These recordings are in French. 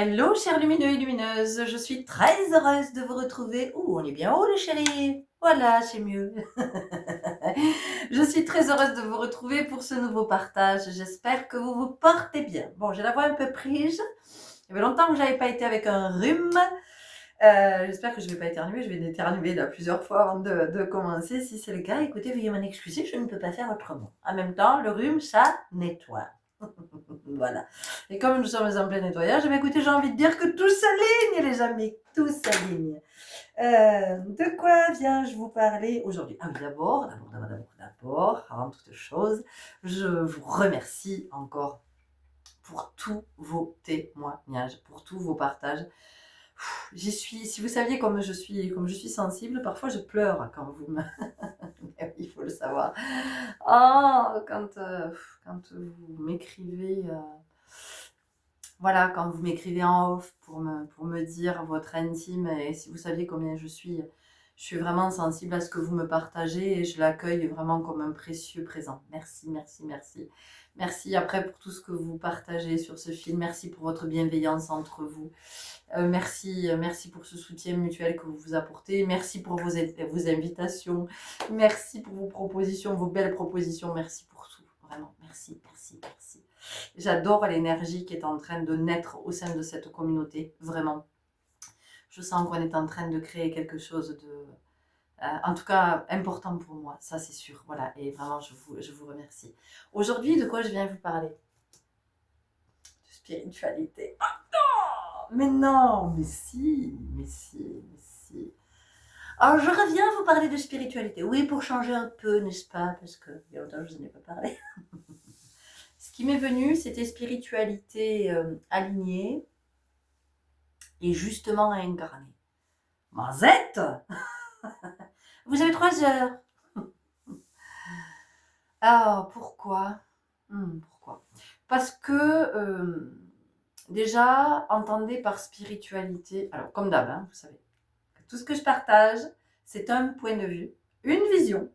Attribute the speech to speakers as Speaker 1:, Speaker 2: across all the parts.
Speaker 1: Hello, chers lumineux et lumineuses, je suis très heureuse de vous retrouver. Ouh, on est bien haut, les chéris. Voilà, c'est mieux. Je suis très heureuse de vous retrouver pour ce nouveau partage. J'espère que vous vous portez bien. Bon, j'ai la voix un peu prise. Il y avait longtemps que j'avais pas été avec un rhume. J'espère que je vais pas éternuer. Je vais éternuer là plusieurs fois avant de commencer. Si c'est le cas, écoutez, veuillez m'en excuser. Je ne peux pas faire autrement. En même temps, le rhume, ça nettoie. Voilà. Et comme nous sommes en plein nettoyage, eh écoutez, j'ai envie de dire que tout s'aligne, les amis. Tout s'aligne. De quoi viens-je vous parler aujourd'hui? Ah oui, d'abord, avant toute chose, je vous remercie encore pour tous vos témoignages, pour tous vos partages. J'y suis, si vous saviez comme je suis sensible, parfois je pleure quand vous me... Il faut le savoir. Oh, quand vous m'écrivez... Voilà, quand vous m'écrivez en off pour me dire votre intime, et si vous saviez combien je suis vraiment sensible à ce que vous me partagez et je l'accueille vraiment comme un précieux présent. Merci, merci, merci. Merci après pour tout ce que vous partagez sur ce film. Merci pour votre bienveillance entre vous. Merci pour ce soutien mutuel que vous vous apportez. Merci pour vos invitations. Merci pour vos propositions, vos belles propositions. Merci pour tout. Vraiment, merci, merci, merci. J'adore l'énergie qui est en train de naître au sein de cette communauté, vraiment. Je sens qu'on est en train de créer quelque chose de, en tout cas, important pour moi, ça c'est sûr. Voilà, et vraiment, je vous remercie. Aujourd'hui, de quoi je viens vous parler? De spiritualité. Ah non, mais non, mais si, mais si, mais si. Alors, je reviens vous parler de spiritualité. Oui, pour changer un peu, n'est-ce pas? Parce que il y a longtemps que je n'en ai pas parlé. Ce qui m'est venu, c'était spiritualité alignée et justement incarnée. Mazette, vous avez 3 heures. Ah, pourquoi? Pourquoi? Parce que déjà, entendez par spiritualité, alors comme d'hab, hein, vous savez, tout ce que je partage, c'est un point de vue, une vision,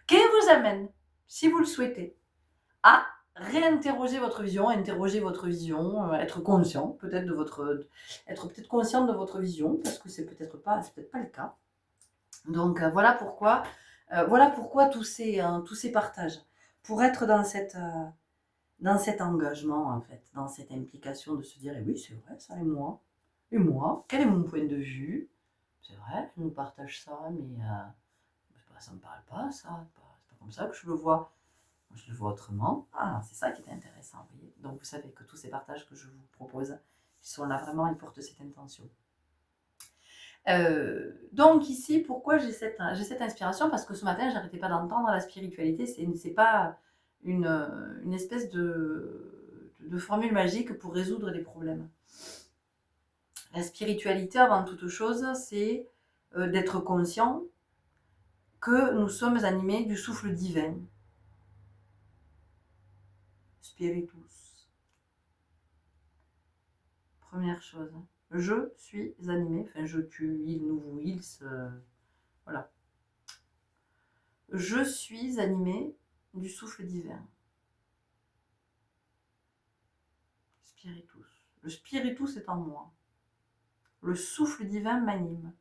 Speaker 1: qui vous amène, si vous le souhaitez, à réinterroger votre vision, interroger votre vision, être conscient peut-être de votre, être peut-être conscient de votre vision, parce que c'est peut-être pas le cas. Donc voilà pourquoi tous ces partages, pour être dans cet engagement en fait, dans cette implication de se dire, eh oui c'est vrai ça, et moi, quel est mon point de vue? C'est vrai, je nous partage ça, mais ça me parle pas ça, c'est pas comme ça que je le vois. Je le vois autrement. Ah, c'est ça qui est intéressant, vous voyez. Donc, vous savez que tous ces partages que je vous propose, ils sont là vraiment, ils portent cette intention. Donc ici, pourquoi j'ai cette inspiration? Parce que ce matin, j'arrêtais pas d'entendre la spiritualité. C'est pas une espèce de formule magique pour résoudre des problèmes. La spiritualité, avant toute chose, c'est d'être conscient que nous sommes animés du souffle divin. Spiritus. Première chose. Je suis animé, enfin je, tu, il, nous, vous, ils, voilà. Je suis animé du souffle divin. Spiritus. Le spiritus est en moi. Le souffle divin m'anime.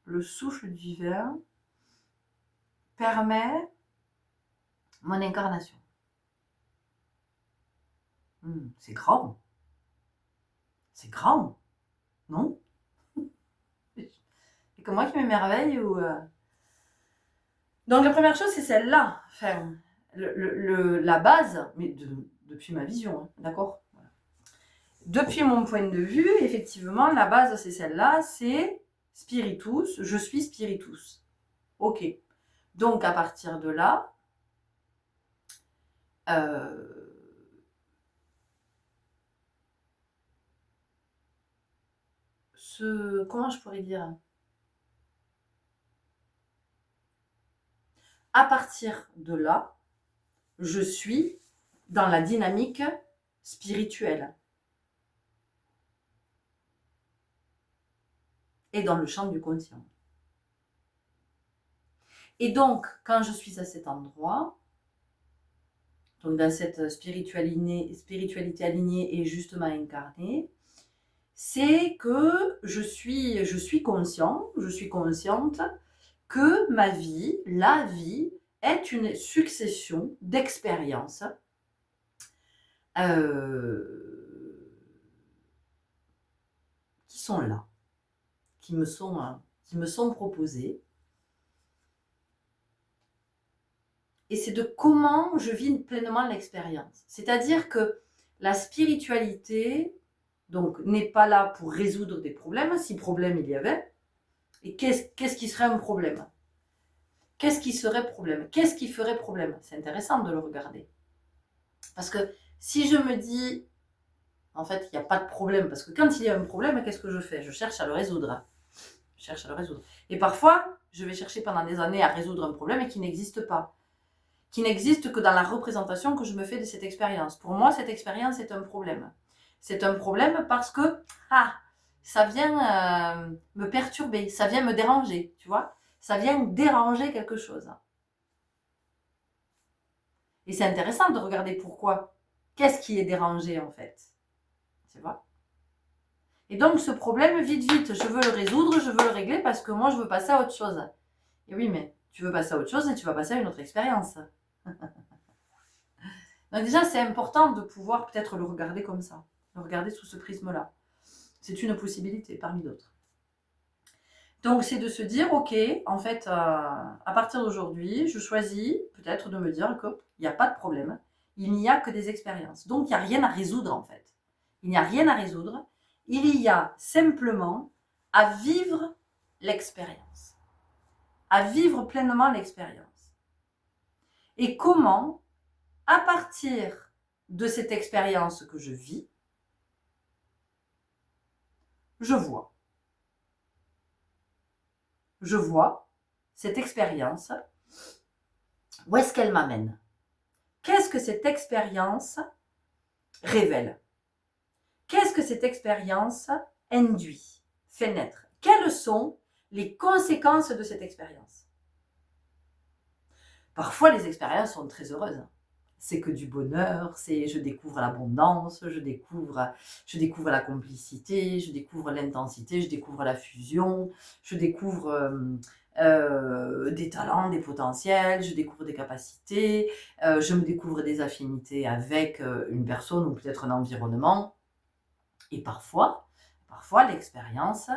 Speaker 1: Le souffle divin permet mon incarnation. C'est grand. C'est grand, non? C'est que moi qui m'émerveille ou... Donc la première chose, c'est celle-là. Enfin, la base, mais depuis ma vision, hein, d'accord? Voilà. Depuis mon point de vue, effectivement, la base, c'est celle-là, c'est spiritus, je suis spiritus. Ok. Donc à partir de là, comment je pourrais dire? À partir de là, je suis dans la dynamique spirituelle et dans le champ du conscient. Et donc, quand je suis à cet endroit, donc dans cette spiritualité alignée et justement incarnée, c'est que je suis consciente que ma vie, la vie, est une succession d'expériences qui sont là, qui me sont proposées. Et c'est de comment je vis pleinement l'expérience. C'est-à-dire que la spiritualité, donc, n'est pas là pour résoudre des problèmes, si problème il y avait. Et qu'est-ce qui serait un problème? Qu'est-ce qui serait problème? Qu'est-ce qui ferait problème? C'est intéressant de le regarder. Parce que si je me dis, en fait, il n'y a pas de problème, parce que quand il y a un problème, qu'est-ce que je fais? Je cherche à le résoudre. Et parfois, je vais chercher pendant des années à résoudre un problème qui n'existe pas. Qui n'existe que dans la représentation que je me fais de cette expérience. Pour moi, cette expérience est un problème. C'est un problème parce que ça vient me perturber, ça vient me déranger, tu vois. Ça vient déranger quelque chose. Et c'est intéressant de regarder pourquoi. Qu'est-ce qui est dérangé en fait? Tu vois? Et donc ce problème, vite, je veux le résoudre, je veux le régler parce que moi je veux passer à autre chose. Et oui, mais tu veux passer à autre chose et tu vas passer à une autre expérience. Donc déjà, c'est important de pouvoir peut-être le regarder comme ça, le regarder sous ce prisme-là. C'est une possibilité parmi d'autres. Donc c'est de se dire, ok, en fait, à partir d'aujourd'hui, je choisis peut-être de me dire qu'il n'y a pas de problème, il n'y a que des expériences. Donc il n'y a rien à résoudre en fait. Il n'y a rien à résoudre, il y a simplement à vivre l'expérience, à vivre pleinement l'expérience. Et comment, à partir de cette expérience que je vis, je vois cette expérience, où est-ce qu'elle m'amène? Qu'est-ce que cette expérience révèle? Qu'est-ce que cette expérience induit, fait naître? Quelles sont les conséquences de cette expérience? Parfois, les expériences sont très heureuses. C'est que du bonheur, je découvre l'abondance, je découvre la complicité, je découvre l'intensité, je découvre la fusion, je découvre des talents, des potentiels, je découvre des capacités, je me découvre des affinités avec une personne ou peut-être un environnement. Et parfois l'expérience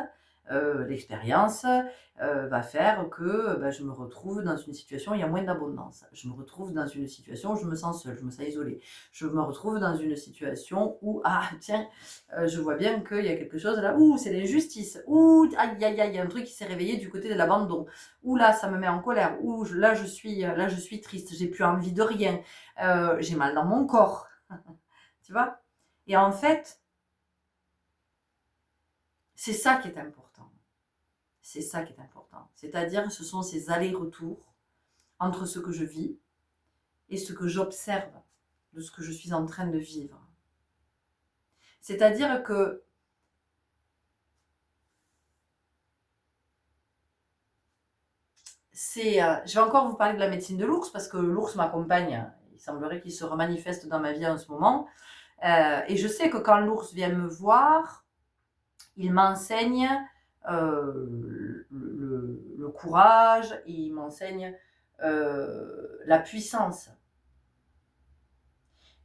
Speaker 1: va faire que je me retrouve dans une situation où il y a moins d'abondance. Je me retrouve dans une situation où je me sens seule, je me sens isolée. Je me retrouve dans une situation où, je vois bien qu'il y a quelque chose là, c'est l'injustice, aïe, il y a un truc qui s'est réveillé du côté de l'abandon, là, ça me met en colère, là, je suis triste, j'ai plus envie de rien, j'ai mal dans mon corps, tu vois. Et en fait, c'est ça qui est important. C'est ça qui est important. C'est-à-dire, ce sont ces allers-retours entre ce que je vis et ce que j'observe de ce que je suis en train de vivre. C'est-à-dire que je vais encore vous parler de la médecine de l'ours parce que l'ours m'accompagne. Il semblerait qu'il se remanifeste dans ma vie en ce moment. Et je sais que quand l'ours vient me voir, il m'enseigne le courage, et il m'enseigne la puissance.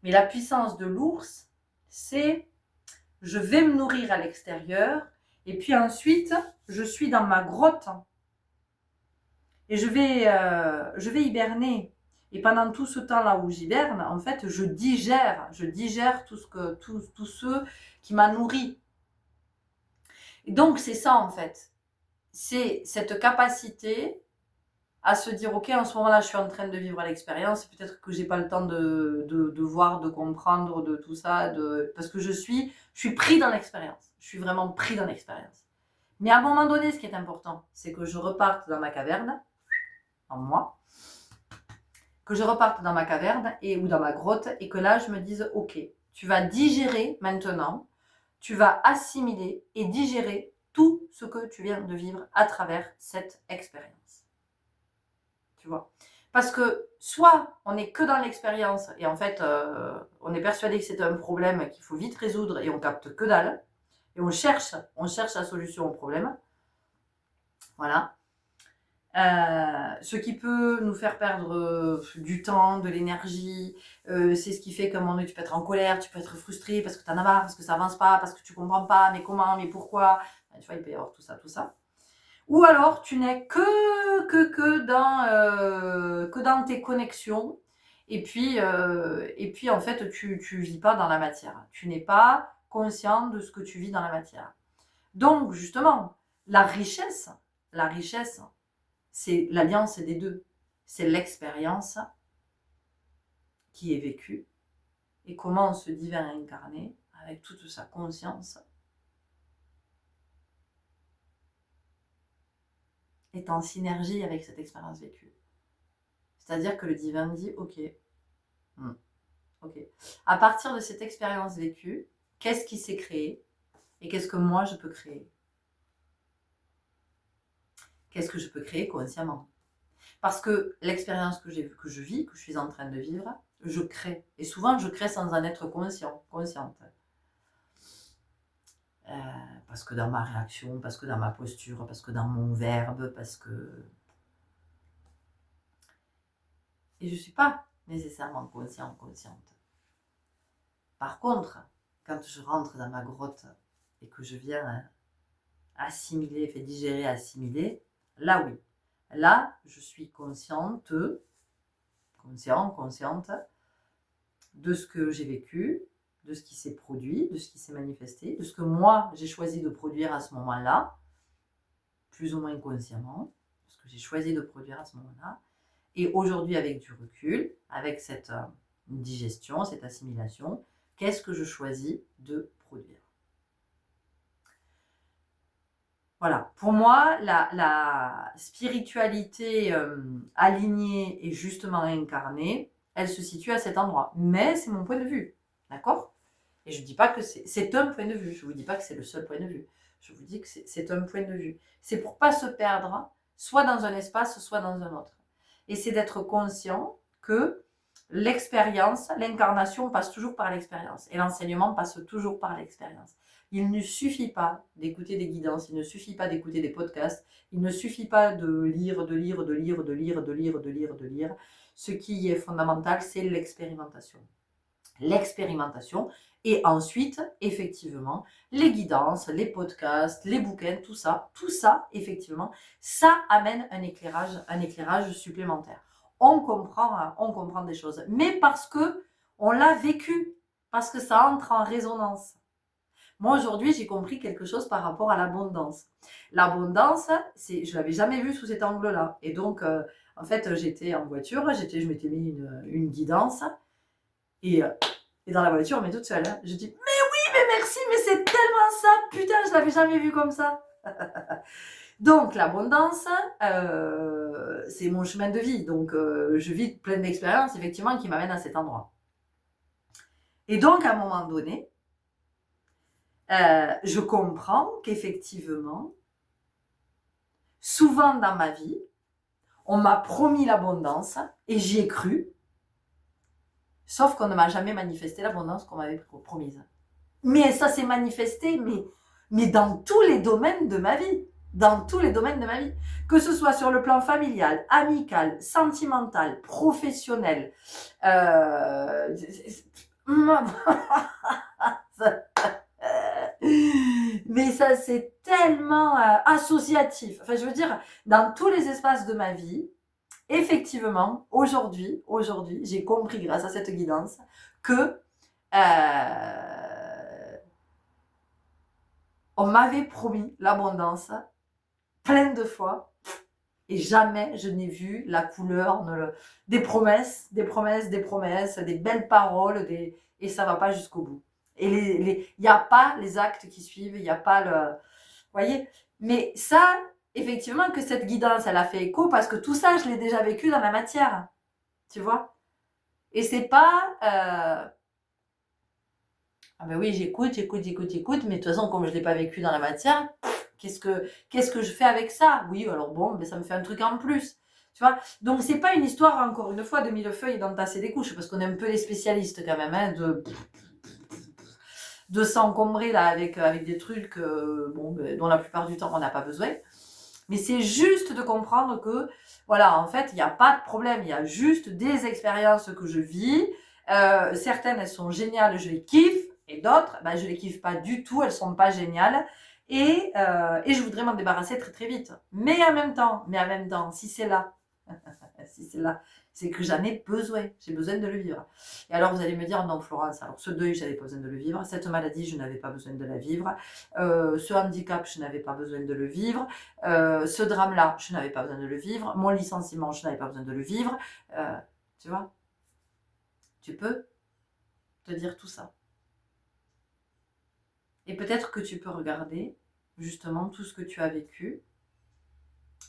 Speaker 1: Mais la puissance de l'ours, c'est je vais me nourrir à l'extérieur et puis ensuite, je suis dans ma grotte et je vais hiberner. Et pendant tout ce temps-là où j'hiberne, en fait, je digère tout ce qui m'a nourri. Et donc, c'est ça, en fait. C'est cette capacité à se dire, ok, en ce moment-là, je suis en train de vivre l'expérience, peut-être que j'ai pas le temps de voir, de comprendre, de tout ça, parce que je suis pris dans l'expérience. Je suis vraiment pris dans l'expérience. Mais à un moment donné, ce qui est important, c'est que je reparte dans ma caverne, en moi, ou dans ma grotte, et que là, je me dise, ok, tu vas digérer maintenant, tu vas assimiler et digérer tout ce que tu viens de vivre à travers cette expérience. Tu vois. Parce que soit on n'est que dans l'expérience et en fait, on est persuadé que c'est un problème qu'il faut vite résoudre et on capte que dalle. Et on cherche la solution au problème. Voilà. Ce qui peut nous faire perdre du temps, de l'énergie, c'est ce qui fait qu'à un moment donné, tu peux être en colère, tu peux être frustré parce que tu en as marre, parce que ça avance pas, parce que tu comprends pas, mais comment, mais pourquoi. Tu vois, il peut y avoir tout ça, tout ça. Ou alors, tu n'es que dans tes connexions. Et puis, en fait, tu vis pas dans la matière. Tu n'es pas conscient de ce que tu vis dans la matière. Donc, justement, la richesse, c'est l'alliance des deux. C'est l'expérience qui est vécue et comment ce divin incarné, avec toute sa conscience, est en synergie avec cette expérience vécue. C'est-à-dire que le divin dit, ok, ok. À partir de cette expérience vécue, qu'est-ce qui s'est créé et qu'est-ce que moi je peux créer? Qu'est-ce que je peux créer consciemment? Parce que l'expérience que je vis, que je suis en train de vivre, je crée. Et souvent, je crée sans en être consciente. Parce que dans ma réaction, parce que dans ma posture, parce que dans mon verbe, parce que... Et je ne suis pas nécessairement consciente. Par contre, quand je rentre dans ma grotte et que je viens assimiler, digérer, assimiler, là oui. Là, je suis consciente de ce que j'ai vécu, de ce qui s'est produit, de ce qui s'est manifesté, de ce que moi j'ai choisi de produire à ce moment-là, plus ou moins consciemment, de ce que j'ai choisi de produire à ce moment-là. Et aujourd'hui, avec du recul, avec cette digestion, cette assimilation, qu'est-ce que je choisis de produire? Voilà, pour moi, la spiritualité alignée et justement incarnée, elle se situe à cet endroit. Mais c'est mon point de vue, d'accord? Et je ne dis pas que c'est un point de vue, je ne vous dis pas que c'est le seul point de vue. Je vous dis que c'est un point de vue. C'est pour ne pas se perdre, soit dans un espace, soit dans un autre. Et c'est d'être conscient que l'expérience, l'incarnation passe toujours par l'expérience. Et l'enseignement passe toujours par l'expérience. Il ne suffit pas d'écouter des guidances, il ne suffit pas d'écouter des podcasts, il ne suffit pas de lire. Ce qui est fondamental, c'est l'expérimentation. L'expérimentation et ensuite, effectivement, les guidances, les podcasts, les bouquins, tout ça, effectivement, ça amène un éclairage supplémentaire. On comprend des choses, mais parce que on l'a vécu, parce que ça entre en résonance. Moi, aujourd'hui, j'ai compris quelque chose par rapport à l'abondance. L'abondance, je ne l'avais jamais vu sous cet angle-là. Et donc, en fait, j'étais en voiture, je m'étais mis une guidance. Et dans la voiture, mais toute seule. Je dis, mais oui, mais merci, mais c'est tellement ça. Putain, je ne l'avais jamais vu comme ça. Donc, l'abondance, c'est mon chemin de vie. Donc, je vis plein d'expériences, effectivement, qui m'amènent à cet endroit. Et donc, à un moment donné, je comprends qu'effectivement, souvent dans ma vie, on m'a promis l'abondance et j'y ai cru, sauf qu'on ne m'a jamais manifesté l'abondance qu'on m'avait promise. Mais ça s'est manifesté, mais dans tous les domaines de ma vie. Que ce soit sur le plan familial, amical, sentimental, professionnel. Mais ça, c'est tellement associatif. Enfin, je veux dire, dans tous les espaces de ma vie, effectivement, aujourd'hui, j'ai compris grâce à cette guidance que on m'avait promis l'abondance plein de fois et jamais je n'ai vu la couleur des promesses, des belles paroles, et ça va pas jusqu'au bout. Et il n'y a pas les actes qui suivent, il n'y a pas le... Vous voyez? Mais ça, effectivement, que cette guidance, elle a fait écho parce que tout ça, je l'ai déjà vécu dans la matière. Tu vois? Et c'est pas... Ah ben oui, j'écoute, mais de toute façon, comme je ne l'ai pas vécu dans la matière, qu'est-ce que je fais avec ça? Oui, alors bon, mais ça me fait un truc en plus. Tu vois? Donc, c'est pas une histoire, encore une fois, de millefeuille et d'entasser des couches, parce qu'on est un peu les spécialistes quand même, hein, de s'encombrer là avec des trucs bon, dont la plupart du temps on n'a pas besoin. Mais c'est juste de comprendre que, voilà, en fait, il n'y a pas de problème. Il y a juste des expériences que je vis. Certaines, elles sont géniales, je les kiffe. Et d'autres, ben, je les kiffe pas du tout, elles sont pas géniales. Et je voudrais m'en débarrasser très très vite. Mais en même temps, si c'est là, si c'est là, c'est que j'en ai besoin. J'ai besoin de le vivre. Et alors, vous allez me dire, non, Florence, alors ce deuil, j'avais pas besoin de le vivre. Cette maladie, je n'avais pas besoin de la vivre. Ce handicap, je n'avais pas besoin de le vivre. Ce drame-là, je n'avais pas besoin de le vivre. Mon licenciement, je n'avais pas besoin de le vivre. Tu vois, tu peux te dire tout ça. Et peut-être que tu peux regarder justement tout ce que tu as vécu,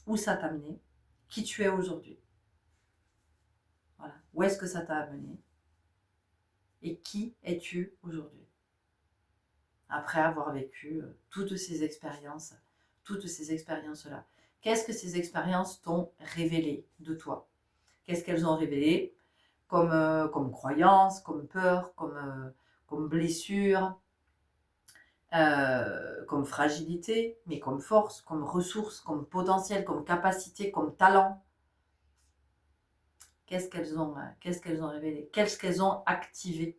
Speaker 1: où ça t'a amené, qui tu es aujourd'hui. Voilà. Où est-ce que ça t'a amené et qui es-tu aujourd'hui après avoir vécu toutes ces expériences-là. Qu'est-ce que ces expériences t'ont révélé de toi? Qu'est-ce qu'elles ont révélé comme croyance, comme peur, comme blessure, comme fragilité, mais comme force, comme ressource, comme potentiel, comme capacité, comme talent? Qu'est-ce qu'elles ont révélé? Qu'est-ce qu'elles ont activé,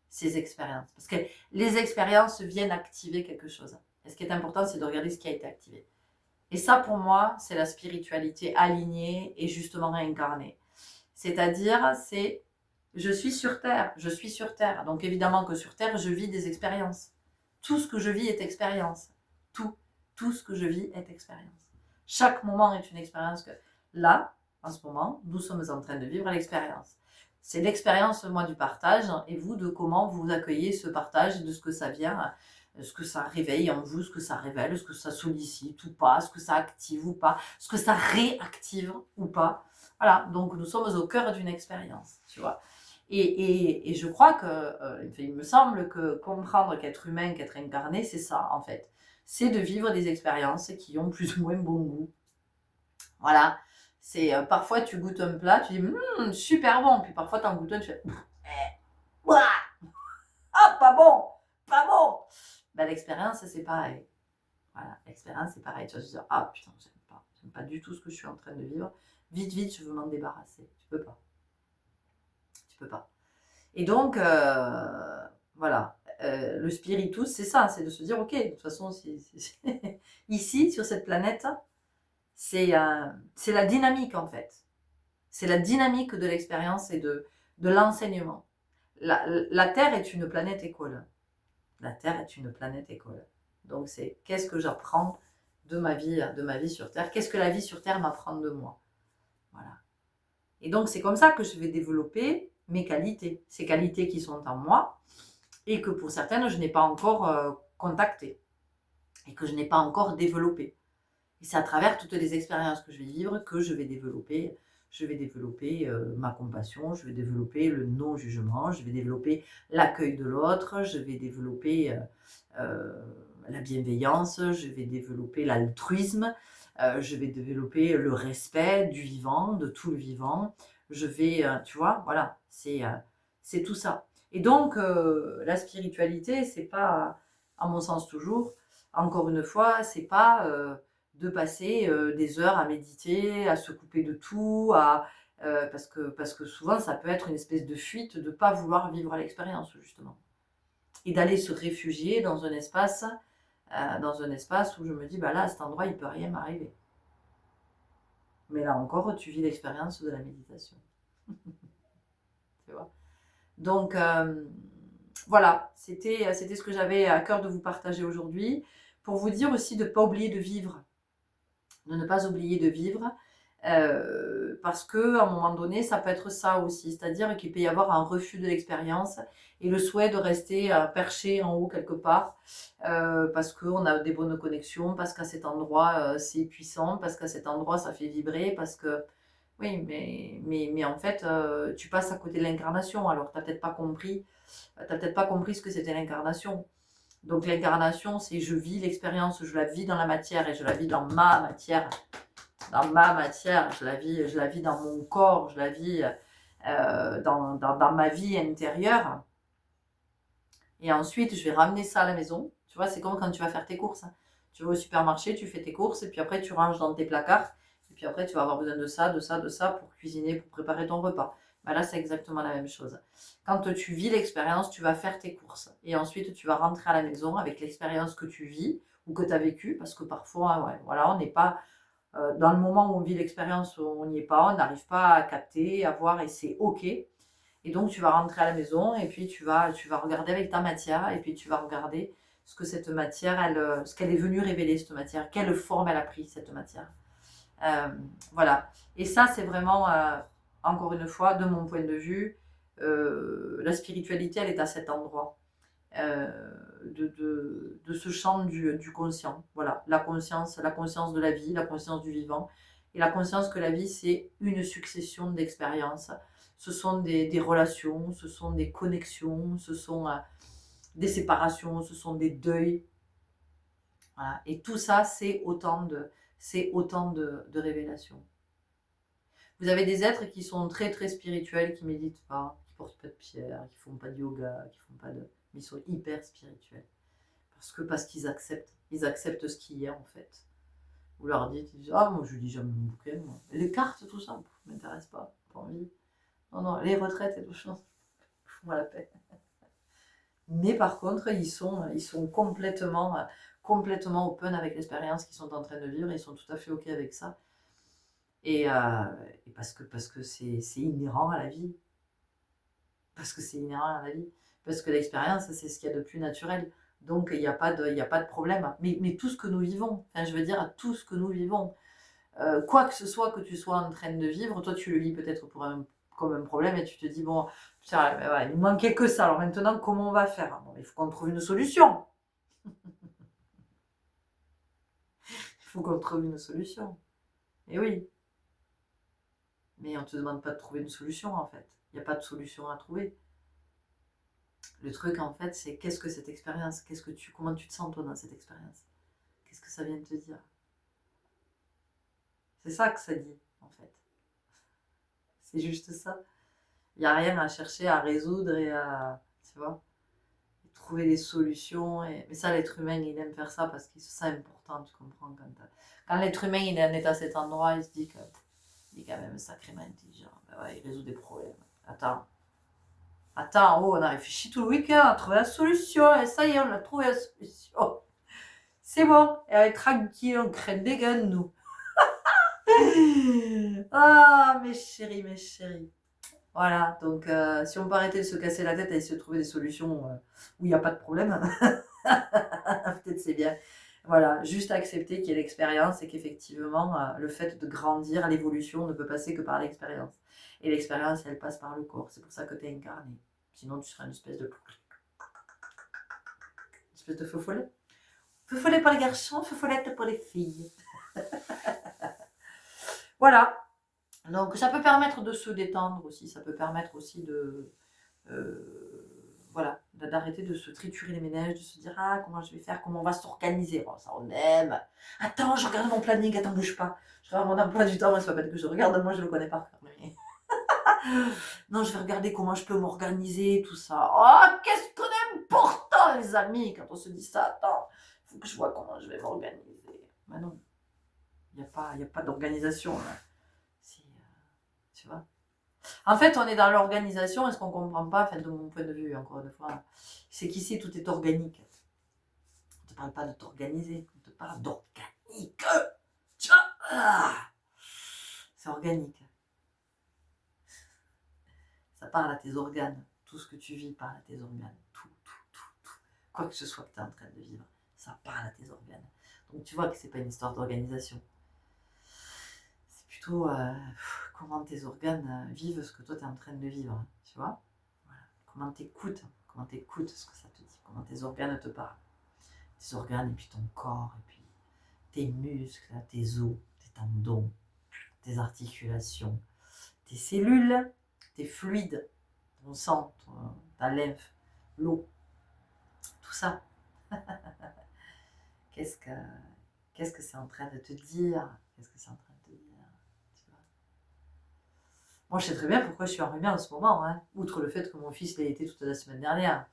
Speaker 1: ces expériences? Parce que les expériences viennent activer quelque chose. Et ce qui est important, c'est de regarder ce qui a été activé. Et ça, pour moi, c'est la spiritualité alignée et justement réincarnée. C'est-à-dire, c'est je suis sur Terre. Donc évidemment que sur Terre, je vis des expériences. Tout ce que je vis est expérience. Tout ce que je vis est expérience. Chaque moment est une expérience que là, en ce moment, nous sommes en train de vivre l'expérience. C'est l'expérience, moi, du partage, et vous, de comment vous accueillez ce partage, de ce que ça vient, ce que ça réveille en vous, ce que ça révèle, ce que ça sollicite ou pas, ce que ça active ou pas, ce que ça réactive ou pas. Voilà, donc nous sommes au cœur d'une expérience, tu vois. Et je crois que, il me semble que comprendre qu'être humain, qu'être incarné, c'est ça, en fait. C'est de vivre des expériences qui ont plus ou moins bon goût. Voilà. C'est parfois tu goûtes un plat, tu dis super bon, puis parfois tu en goûtes un, tu fais ah pas bon, pas bon. Ben, l'expérience c'est pareil. Voilà, l'expérience c'est pareil. Tu vas te dire ah putain j'aime pas du tout ce que je suis en train de vivre. Vite je veux m'en débarrasser. Tu peux pas. Et donc voilà, le spiritus c'est ça, c'est de se dire ok de toute façon ici sur cette planète. C'est la dynamique en fait. C'est la dynamique de l'expérience et de l'enseignement. La Terre est une planète école. Donc c'est qu'est-ce que j'apprends de ma vie sur Terre? Qu'est-ce que la vie sur Terre m'apprend de moi? Voilà. Et donc c'est comme ça que je vais développer mes qualités. Ces qualités qui sont en moi et que pour certaines je n'ai pas encore contactées et que je n'ai pas encore développées. Et c'est à travers toutes les expériences que je vais vivre que je vais développer ma compassion, je vais développer le non-jugement, je vais développer l'accueil de l'autre, je vais développer la bienveillance, je vais développer l'altruisme, je vais développer le respect du vivant, de tout le vivant. Je vais, tu vois, voilà, c'est tout ça. Et donc, la spiritualité, c'est pas, à mon sens toujours, encore une fois, c'est pas de passer des heures à méditer, à se couper de tout, parce que souvent ça peut être une espèce de fuite de ne pas vouloir vivre l'expérience justement. Et d'aller se réfugier dans un espace où je me dis, bah là, à cet endroit, il ne peut rien m'arriver. Mais là encore, tu vis l'expérience de la méditation. Tu vois. Donc, voilà, c'était ce que j'avais à cœur de vous partager aujourd'hui, pour vous dire aussi de ne pas oublier de vivre. De ne pas oublier de vivre, parce qu'à un moment donné, ça peut être ça aussi, c'est-à-dire qu'il peut y avoir un refus de l'expérience et le souhait de rester perché en haut quelque part, parce qu'on a des bonnes connexions, parce qu'à cet endroit c'est puissant, parce qu'à cet endroit ça fait vibrer, parce que oui, mais en fait tu passes à côté de l'incarnation, alors tu n'as peut-être pas compris ce que c'était l'incarnation. Donc l'incarnation, c'est je vis l'expérience, je la vis dans la matière et je la vis dans ma matière dans ma matière, je la vis dans mon corps, je la vis dans ma vie intérieure. Et ensuite, je vais ramener ça à la maison. Tu vois, c'est comme quand tu vas faire tes courses, hein. Tu vas au supermarché, tu fais tes courses, et puis après, tu ranges dans tes placards. Et puis après, tu vas avoir besoin de ça, de ça, de ça pour cuisiner, pour préparer ton repas. Bah là, c'est exactement la même chose. Quand tu vis l'expérience, tu vas faire tes courses. Et ensuite, tu vas rentrer à la maison avec l'expérience que tu vis ou que tu as vécue. Parce que parfois, ouais, voilà, on n'est pas dans le moment où on vit l'expérience, on n'y est pas, on n'arrive pas à capter, à voir, et c'est OK. Et donc, tu vas rentrer à la maison et puis tu vas regarder avec ta matière et puis tu vas regarder ce que cette matière, ce qu'elle est venue révéler, cette matière, quelle forme elle a pris, cette matière. Euh, voilà. Et ça, c'est vraiment, encore une fois, de mon point de vue, la spiritualité, elle est à cet endroit. euh, de ce champ du conscient. Voilà, la conscience de la vie, la conscience du vivant, et la conscience que la vie, c'est une succession d'expériences. Ce sont des relations, ce sont des connexions, ce sont des séparations, ce sont des deuils. Voilà. Et tout ça, c'est autant de révélations. Vous avez des êtres qui sont très très spirituels, qui méditent pas, qui portent pas de pierre, qui font pas de yoga, qui font pas de... Mais ils sont hyper spirituels. Parce qu'ils acceptent. Ils acceptent ce qui est en fait. Vous leur dites, ils disent, ah moi je lis jamais mon bouquin, moi. Les cartes, tout ça, ne m'intéresse pas, pas envie. Non, non, les retraites et tout ça, fous-moi la paix. Mais par contre, ils sont complètement open avec l'expérience qu'ils sont en train de vivre, ils sont tout à fait ok avec ça. Et, et parce que c'est inhérent à la vie. Parce que c'est inhérent à la vie. Parce que l'expérience, c'est ce qu'il y a de plus naturel. Donc, il n'y a pas de problème. Mais tout ce que nous vivons, enfin, je veux dire, tout ce que nous vivons, quoi que ce soit que tu sois en train de vivre, toi, tu le vis peut-être comme un problème et tu te dis, bon, putain, ouais, il me manquait que ça. Alors maintenant, comment on va faire? Bon, il faut qu'on trouve une solution. Il faut qu'on trouve une solution. Et oui. Mais on ne te demande pas de trouver une solution, en fait. Il n'y a pas de solution à trouver. Le truc, en fait, c'est qu'est-ce que cette expérience? Comment tu te sens, toi, dans cette expérience? Qu'est-ce que ça vient de te dire? C'est ça que ça dit, en fait. C'est juste ça. Il n'y a rien à chercher à résoudre et à, tu vois, trouver des solutions. Mais ça, l'être humain, il aime faire ça parce que c'est important, tu comprends. Quand l'être humain, il en est à cet endroit, il se dit qu'il est quand même sacrément intelligent. Ben ouais, il résout des problèmes. Attends, oh, on a réfléchi tout le week-end, on a trouvé la solution, et ça y est, on a trouvé la solution. C'est bon, et on est tranquille, on crée des guns, nous. Ah, mes chéris, mes chéris. Voilà, donc si on peut arrêter de se casser la tête et essayer de trouver des solutions où il n'y a pas de problème, peut-être c'est bien. Voilà, juste accepter qu'il y ait l'expérience et qu'effectivement, le fait de grandir, l'évolution ne peut passer que par l'expérience. Et l'expérience, elle passe par le corps. C'est pour ça que tu es incarné. Sinon, tu seras une espèce de feu follet. Feu follet pour les garçons, feu follette pour les filles. Voilà. Donc, ça peut permettre de se détendre aussi. Ça peut permettre aussi de... voilà, d'arrêter de se triturer les ménages, de se dire ah comment je vais faire, comment on va s'organiser. Bon, ça on aime. Attends, je regarde mon planning, attends, bouge pas. Je regarde mon emploi du temps, mais c'est pas que je regarde, moi je le connais pas. Non, je vais regarder comment je peux m'organiser, tout ça. Oh, qu'est-ce qu'on est important, les amis, quand on se dit ça. Attends, il faut que je vois comment je vais m'organiser. Mais non, il n'y a pas d'organisation là. Si, tu vois. En fait, on est dans l'organisation et ce qu'on ne comprend pas, enfin, de mon point de vue, encore une fois, c'est qu'ici, tout est organique. On ne te parle pas de t'organiser, on te parle d'organique. Tu vois, c'est organique. Ça parle à tes organes. Tout ce que tu vis parle à tes organes. Tout. Quoi que ce soit que tu es en train de vivre, ça parle à tes organes. Donc tu vois que c'est pas une histoire d'organisation. C'est plutôt comment tes organes vivent ce que toi tu es en train de vivre. Tu vois, voilà. Comment t'écoutes ce que ça te dit. Comment tes organes te parlent. Tes organes et puis ton corps et puis tes muscles, tes os, tes tendons, tes articulations, tes cellules, tes fluides, ton sang, ta lymphe, l'eau, tout ça. Qu'est-ce que c'est en train de te dire? Qu'est-ce que c'est en train de te dire? Moi, je sais très bien pourquoi je suis enrhumée en ce moment, hein, outre le fait que mon fils l'a été toute la semaine dernière.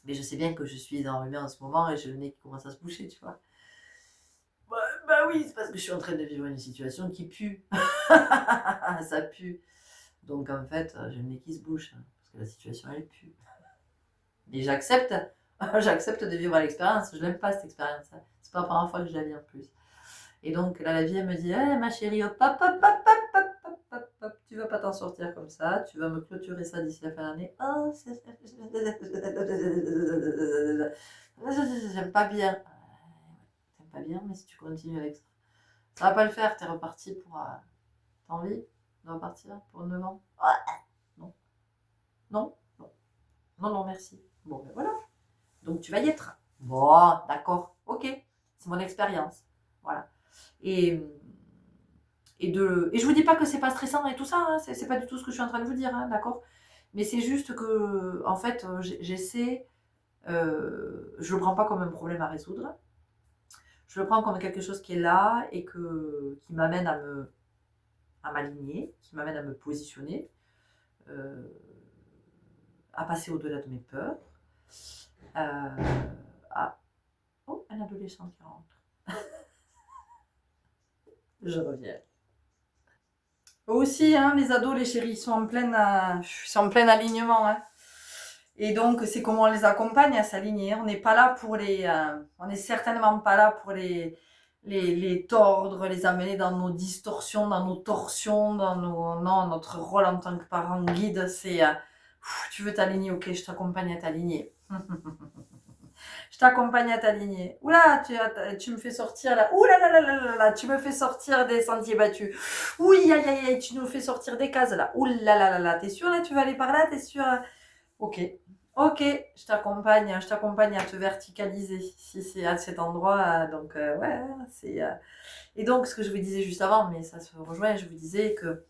Speaker 1: Mais je sais bien que je suis enrhumée en ce moment et j'ai le nez qui commence à se boucher, tu vois. Bah oui, c'est parce que je suis en train de vivre une situation qui pue. Ça pue. Donc en fait, j'ai le nez qui se bouche, hein, parce que la situation, elle pue. Et j'accepte, j'accepte de vivre l'expérience. Je l'aime pas cette expérience. Hein. C'est pas la première fois que je la vis en plus. Et donc là, la vie, elle me dit, hey, ma chérie, hop, hop, hop, hop, hop, hop, hop, hop, hop, tu vas pas t'en sortir comme ça. Tu vas me clôturer ça d'ici la fin de l'année. Oh, j'aime pas bien. T'aimes pas bien, mais si tu continues avec ça, ça va pas le faire. T'es reparti pour. T'as envie de repartir pour 9 ans? Ouais. Non, non, non, non, non, merci. Bon, ben voilà. Donc tu vas y être. Bon, d'accord, ok, c'est mon expérience. Voilà. Et, et je vous dis pas que c'est pas stressant et tout ça, hein, c'est pas du tout ce que je suis en train de vous dire, hein, d'accord. Mais c'est juste que, en fait, j'essaie, je le prends pas comme un problème à résoudre. Je le prends comme quelque chose qui est là et qui m'amène à m'aligner, qui m'amène à me positionner, euh, à passer au-delà de mes peurs. À... Oh, un adolescent qui rentre. Je reviens. Aussi, hein, les ados, les chéris, sont en plein alignement. Hein. Et donc, c'est comment on les accompagne à s'aligner. On n'est pas là pour on n'est certainement pas là pour les tordre, les amener dans nos distorsions, dans nos torsions, non, notre rôle en tant que parent guide, c'est tu veux t'aligner, ok, je t'accompagne à t'aligner. Je t'accompagne à t'aligner. Oula, tu me fais sortir là. Oula là là là là là, tu me fais sortir des sentiers battus. Oui, aïe aïe aïe, tu nous fais sortir des cases là. Oula là là là, t'es sûr là, tu vas aller par là, t'es sûr? Ok, ok, je t'accompagne à te verticaliser si c'est à cet endroit. Donc ouais, c'est. Et donc ce que je vous disais juste avant, mais ça se rejoint, je vous disais que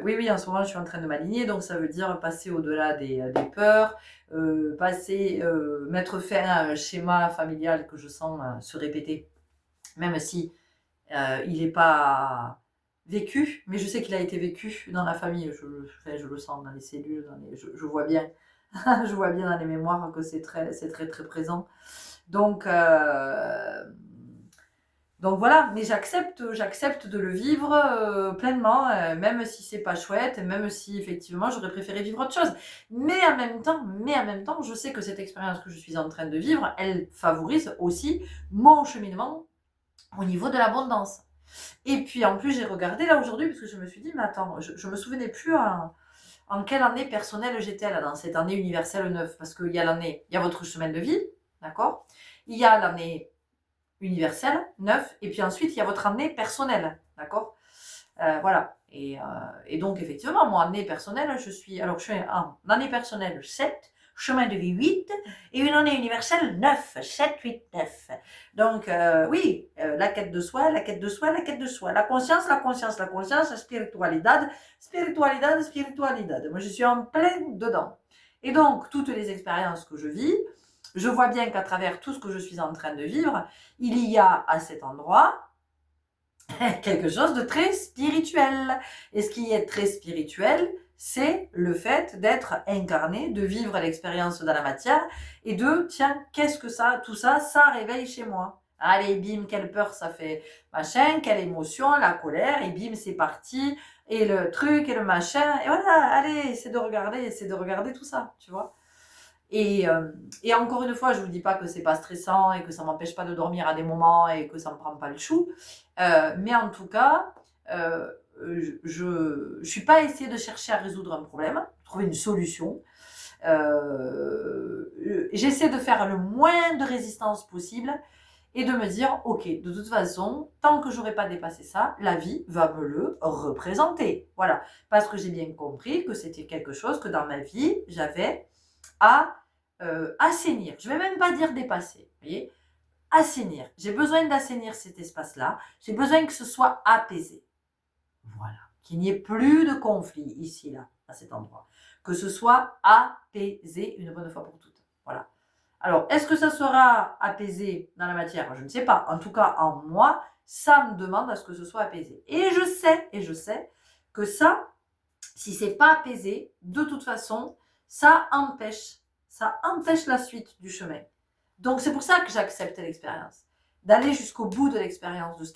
Speaker 1: oui, oui, en ce moment, je suis en train de m'aligner, donc ça veut dire passer au-delà des peurs, mettre fin à un schéma familial que je sens se répéter, même si il n'est pas vécu, mais je sais qu'il a été vécu dans la famille, je le sens dans les cellules, je vois bien, je vois bien dans les mémoires que c'est très, très présent. Donc voilà, mais j'accepte de le vivre pleinement, même si c'est pas chouette, même si effectivement j'aurais préféré vivre autre chose. Mais en même temps, je sais que cette expérience que je suis en train de vivre, elle favorise aussi mon cheminement au niveau de l'abondance. Et puis en plus, j'ai regardé là aujourd'hui parce que je me suis dit, mais attends, je me souvenais plus en quelle année personnelle j'étais là, dans cette année universelle 9, parce qu'il y a il y a votre chemin de vie, d'accord? Il y a l'année universelle, 9, et puis ensuite il y a votre année personnelle, d'accord? Voilà. Et donc effectivement, mon année personnelle, je suis en année personnelle 7, chemin de vie 8, et une année universelle 9, 7, 8, 9. Donc oui, la quête de soi, la quête de soi, la quête de soi, la conscience, la conscience, la conscience, la spiritualidad, spiritualidad, spiritualidad. Moi je suis en plein dedans. Et donc toutes les expériences que je vis, je vois bien qu'à travers tout ce que je suis en train de vivre, il y a à cet endroit quelque chose de très spirituel. Et ce qui est très spirituel, c'est le fait d'être incarné, de vivre l'expérience dans la matière et tiens, qu'est-ce que tout ça, ça réveille chez moi. Allez, bim, quelle peur ça fait, machin, quelle émotion, la colère, et bim, c'est parti, et le truc, et le machin, et voilà, allez, c'est de regarder tout ça, tu vois. Et encore une fois, je ne vous dis pas que c'est pas stressant et que ça m'empêche pas de dormir à des moments et que ça me prend pas le chou. Mais en tout cas, je suis pas à essayer de chercher à résoudre un problème, trouver une solution. J'essaie de faire le moins de résistance possible et de me dire, ok, de toute façon, tant que j'aurai pas dépassé ça, la vie va me le représenter. Voilà, parce que j'ai bien compris que c'était quelque chose que dans ma vie, j'avais à assainir. Je ne vais même pas dire dépasser. Vous voyez, assainir. J'ai besoin d'assainir cet espace-là. J'ai besoin que ce soit apaisé. Voilà. Qu'il n'y ait plus de conflit ici, là, à cet endroit. Que ce soit apaisé une bonne fois pour toutes. Voilà. Alors, est-ce que ça sera apaisé dans la matière? Je ne sais pas. En tout cas, en moi, ça me demande à ce que ce soit apaisé. Et je sais que ça, si c'est pas apaisé, de toute façon, ça empêche la suite du chemin. Donc c'est pour ça que j'accepte l'expérience, d'aller jusqu'au bout de l'expérience, de ce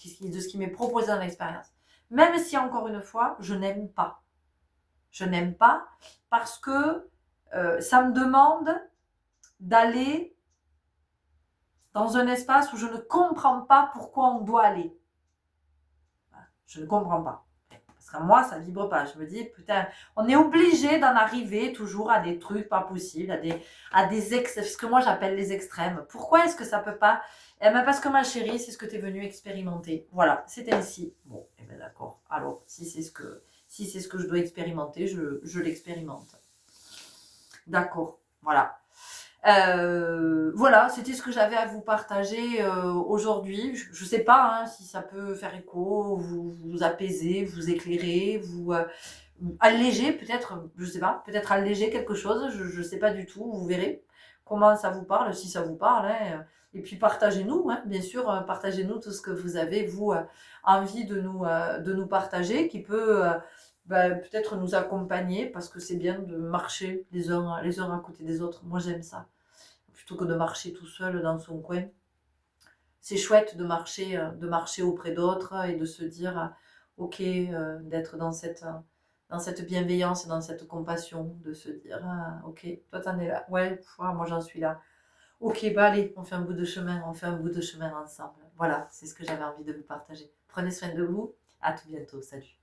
Speaker 1: qui m'est proposé dans l'expérience. Même si, encore une fois, je n'aime pas. Je n'aime pas parce que ça me demande d'aller dans un espace où je ne comprends pas pourquoi on doit aller. Je ne comprends pas. Parce qu'à moi, ça vibre pas. Je me dis, putain, on est obligé d'en arriver toujours à des trucs pas possibles, à des ce que moi j'appelle les extrêmes. Pourquoi est-ce que ça peut pas? Eh ben parce que ma chérie, c'est ce que tu es venue expérimenter. Voilà, c'est ainsi. Bon, eh ben d'accord. Alors, si c'est ce que je dois expérimenter, je l'expérimente. D'accord, voilà. Voilà, c'était ce que j'avais à vous partager aujourd'hui. Je ne sais pas hein, si ça peut faire écho, vous apaiser, vous éclairer, vous alléger peut-être, je sais pas, peut-être alléger quelque chose, je sais pas du tout, vous verrez comment ça vous parle, si ça vous parle. Hein. Et puis partagez-nous, hein, bien sûr, partagez-nous tout ce que vous avez, vous, envie de nous partager, qui peut peut-être nous accompagner, parce que c'est bien de marcher les uns à côté des autres. Moi, j'aime ça. Plutôt que de marcher tout seul dans son coin. C'est chouette de marcher auprès d'autres et de se dire, ok, d'être dans cette bienveillance, dans cette compassion, de se dire, ah, ok, toi t'en es là, ouais, moi j'en suis là. Ok, bah allez, on fait un bout de chemin, ensemble. Voilà, c'est ce que j'avais envie de vous partager. Prenez soin de vous, à tout bientôt, salut.